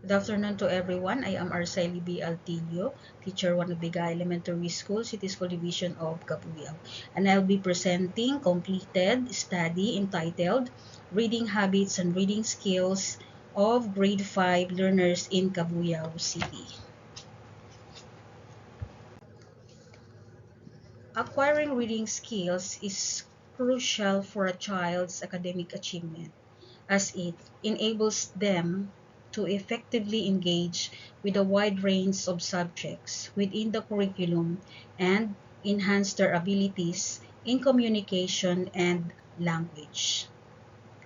Good afternoon to everyone. I am Arceli B. Altillo, teacher 1 of Bigay Elementary School, City School Division of Cabuyao. And I'll be presenting completed study entitled Reading Habits and Reading Skills of Grade 5 Learners in Cabuyao City. Acquiring reading skills is crucial for a child's academic achievement, as it enables them to effectively engage with a wide range of subjects within the curriculum and enhance their abilities in communication and language.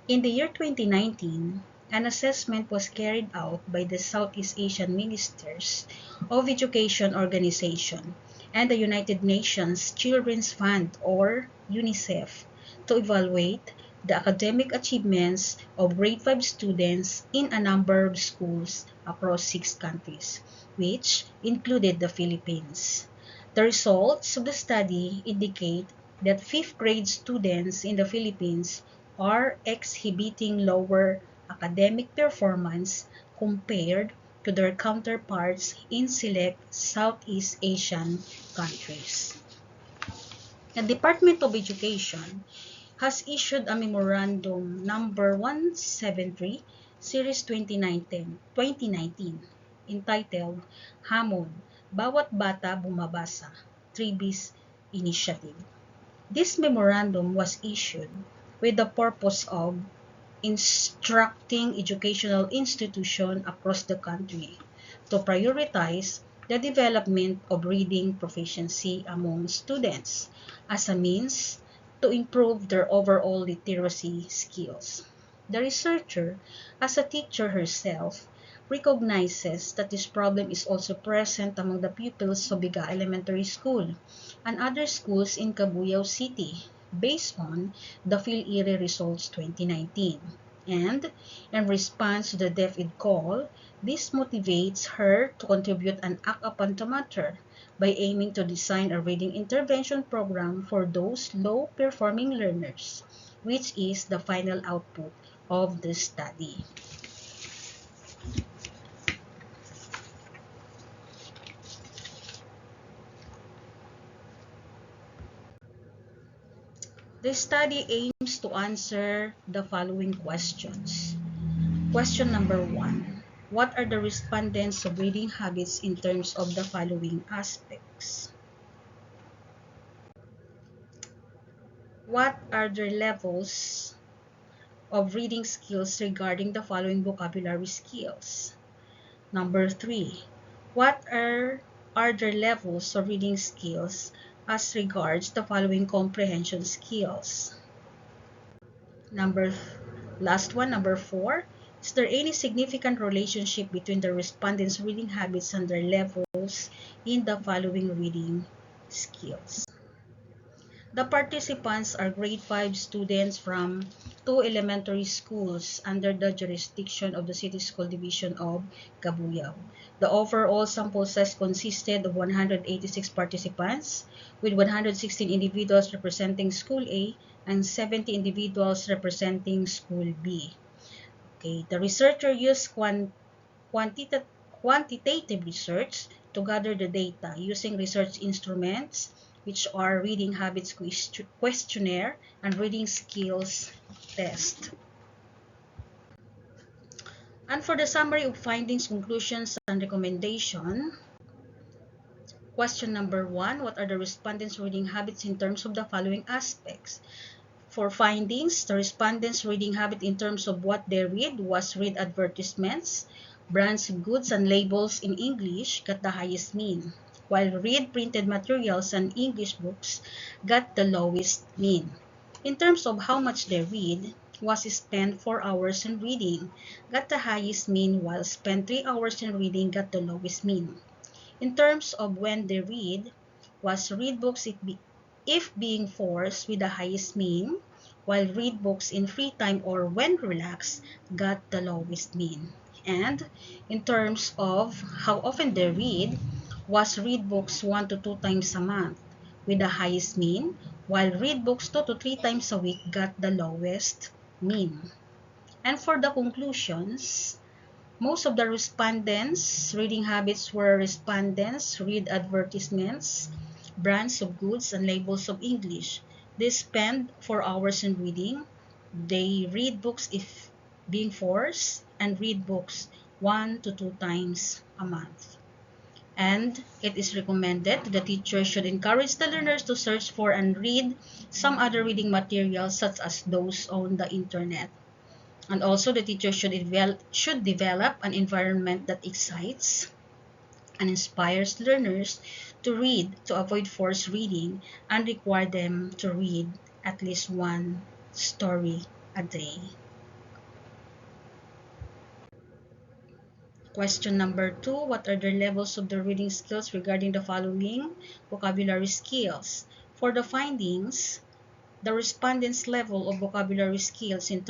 In the year 2019, an assessment was carried out by the Southeast Asian Ministers of Education Organization and the United Nations Children's Fund, or UNICEF, to evaluate the academic achievements of grade 5 students in a number of schools across 6 countries, which included the Philippines. The results of the study indicate that 5th grade students in the Philippines are exhibiting lower academic performance compared to their counterparts in select Southeast Asian countries. The Department of Education has issued a Memorandum Number 173, Series 2019, entitled Hamon, Bawat Bata Bumabasa, 3Bs Initiative. This memorandum was issued with the purpose of instructing educational institutions across the country to prioritize the development of reading proficiency among students as a means to improve their overall literacy skills. The researcher, as a teacher herself, recognizes that this problem is also present among the pupils of Biga Elementary School and other schools in Cabuyao City based on the PhilIRE results 2019. And in response to the DepEd call, this motivates her to contribute an act upon the matter by aiming to design a reading intervention program for those low-performing learners, which is the final output of the study. The study aims to answer the following questions. Question number 1. What are the respondents' reading habits in terms of the following aspects? What are their levels of reading skills regarding the following vocabulary skills? Number 3. What are their levels of reading skills as regards the following comprehension skills? Number 4. Is there any significant relationship between the respondents' reading habits and their levels in the following reading skills? The participants are grade 5 students from 2 elementary schools under the jurisdiction of the City School Division of Cabuyao. The overall sample size consisted of 186 participants, with 116 individuals representing School A and 70 individuals representing School B. Okay, the researcher used quantitative research to gather the data using research instruments, which are reading habits questionnaire and reading skills test. And for the summary of findings, conclusions, and recommendation, question number 1, what are the respondents' reading habits in terms of the following aspects? For findings, the respondents' reading habit in terms of what they read was read advertisements, brands, goods, and labels in English got the highest mean, while read printed materials and English books got the lowest mean. In terms of how much they read, was spent 4 hours in reading, got the highest mean, while spent 3 hours in reading got the lowest mean. In terms of when they read, was read books if being forced with the highest mean, while read books in free time or when relaxed got the lowest mean. And in terms of how often they read, was read books 1 to 2 times a month with the highest mean, while read books 2 to 3 times a week got the lowest mean. And for the conclusions, Most of the respondents' reading habits were respondents read advertisements, brands of goods, and labels of English. They spend 4 hours in reading. They read books if being forced and read books 1 to 2 times a month. And it is recommended that the teacher should encourage the learners to search for and read some other reading materials such as those on the internet. And also the teacher should develop an environment that excites and inspires learners to read, to avoid forced reading, and require them to read at least one story a day. Question number 2, what are the levels of the reading skills regarding the following vocabulary skills? For the findings, the respondents' level of vocabulary skills in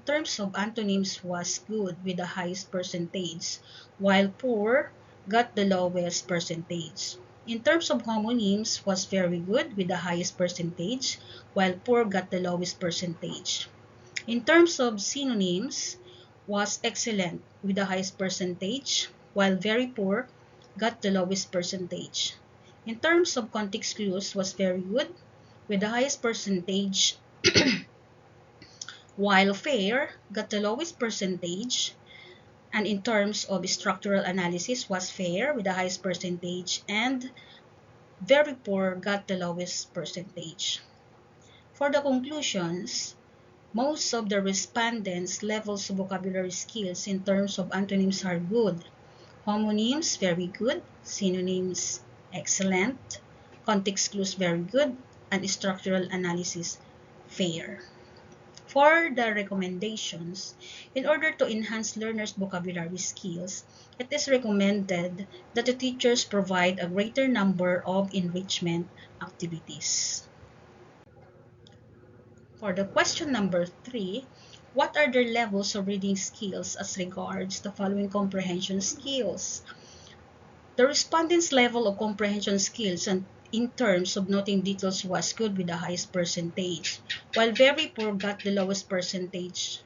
terms of antonyms was good with the highest percentage, while poor got the lowest percentage. In terms of homonyms was very good with the highest percentage, while poor got the lowest percentage. In terms of synonyms was excellent with the highest percentage, while very poor got the lowest percentage. In terms of context clues was very good with the highest percentage, while fair got the lowest percentage. And in terms of structural analysis was fair with the highest percentage, and very poor got the lowest percentage. For the conclusions, most of the respondents' levels of vocabulary skills in terms of antonyms are good, homonyms very good, synonyms excellent, context clues very good, and structural analysis fair. For the recommendations, in order to enhance learners' vocabulary skills, it is recommended that the teachers provide a greater number of enrichment activities. For the question number 3, what are the levels of reading skills as regards the following comprehension skills? The respondents' level of comprehension skills and in terms of noting details was good with the highest percentage, while very poor got the lowest percentage.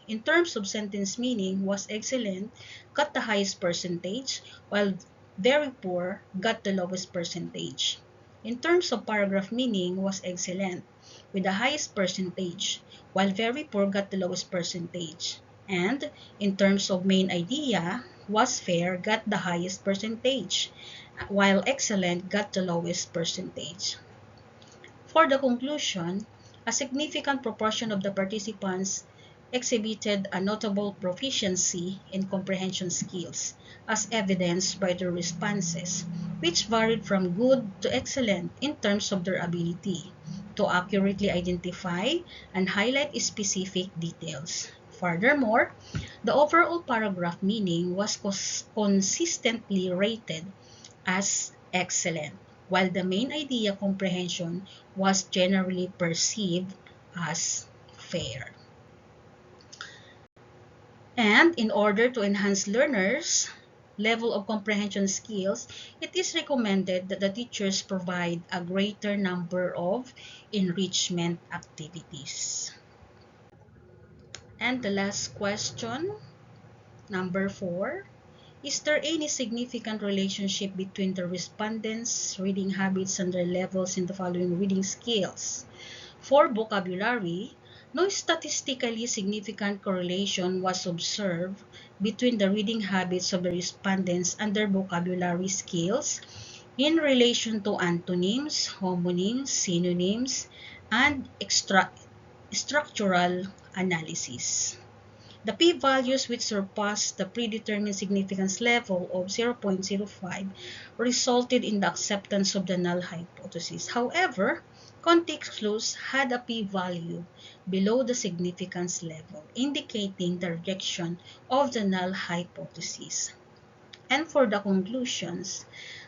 In terms of sentence meaning was excellent, got the highest percentage, while very poor got the lowest percentage. In terms of paragraph meaning was excellent, with the highest percentage, while very poor got the lowest percentage. And in terms of main idea was fair, got the highest percentage, while excellent got the lowest percentage. For the conclusion, a significant proportion of the participants exhibited a notable proficiency in comprehension skills, as evidenced by their responses, which varied from good to excellent in terms of their ability to accurately identify and highlight specific details. Furthermore, the overall paragraph meaning was consistently rated as excellent, while the main idea comprehension was generally perceived as fair. And in order to enhance learners' level of comprehension skills, it is recommended that the teachers provide a greater number of enrichment activities. And the last question, number 4. Is there any significant relationship between the respondents' reading habits and their levels in the following reading skills? For vocabulary, no statistically significant correlation was observed between the reading habits of the respondents and their vocabulary skills in relation to antonyms, homonyms, synonyms, and structural analysis. The p-values which surpassed the predetermined significance level of 0.05 resulted in the acceptance of the null hypothesis. However, context clues had a p-value below the significance level, indicating the rejection of the null hypothesis. And for the conclusions,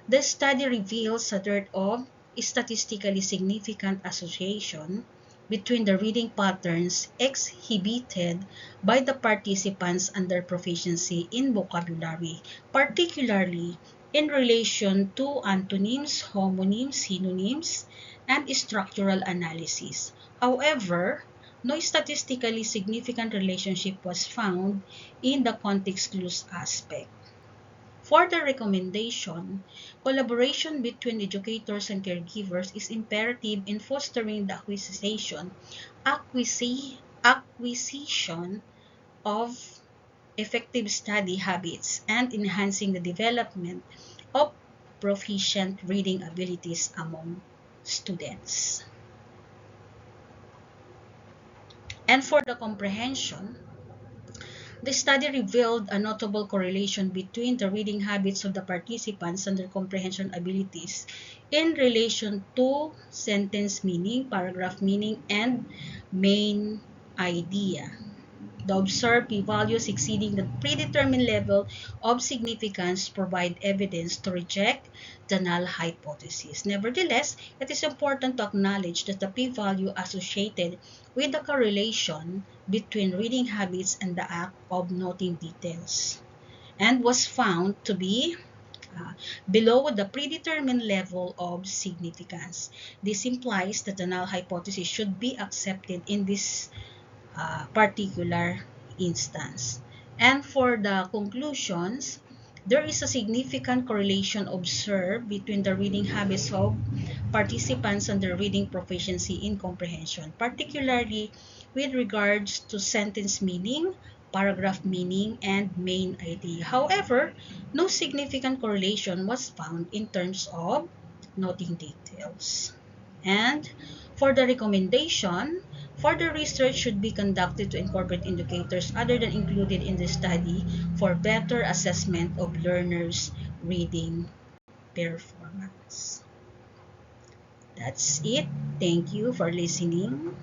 the study reveals a dearth of statistically significant association between the reading patterns exhibited by the participants and their proficiency in vocabulary, particularly in relation to antonyms, homonyms, synonyms, and structural analysis. However, no statistically significant relationship was found in the context clues aspect. For the recommendation, collaboration between educators and caregivers is imperative in fostering the acquisition of effective study habits and enhancing the development of proficient reading abilities among students. And for the comprehension, the study revealed a notable correlation between the reading habits of the participants and their comprehension abilities in relation to sentence meaning, paragraph meaning, and main idea. The observed p-values exceeding the predetermined level of significance provide evidence to reject the null hypothesis. Nevertheless, it is important to acknowledge that the p-value associated with the correlation between reading habits and the act of noting details and was found to be below the predetermined level of significance. This implies that the null hypothesis should be accepted in this particular instance. And for the conclusions, there is a significant correlation observed between the reading habits of participants and their reading proficiency in comprehension, particularly with regards to sentence meaning, paragraph meaning, and main idea. However, no significant correlation was found in terms of noting details. And for the recommendation, further research should be conducted to incorporate indicators other than included in the study for better assessment of learners' reading performance. That's it. Thank you for listening.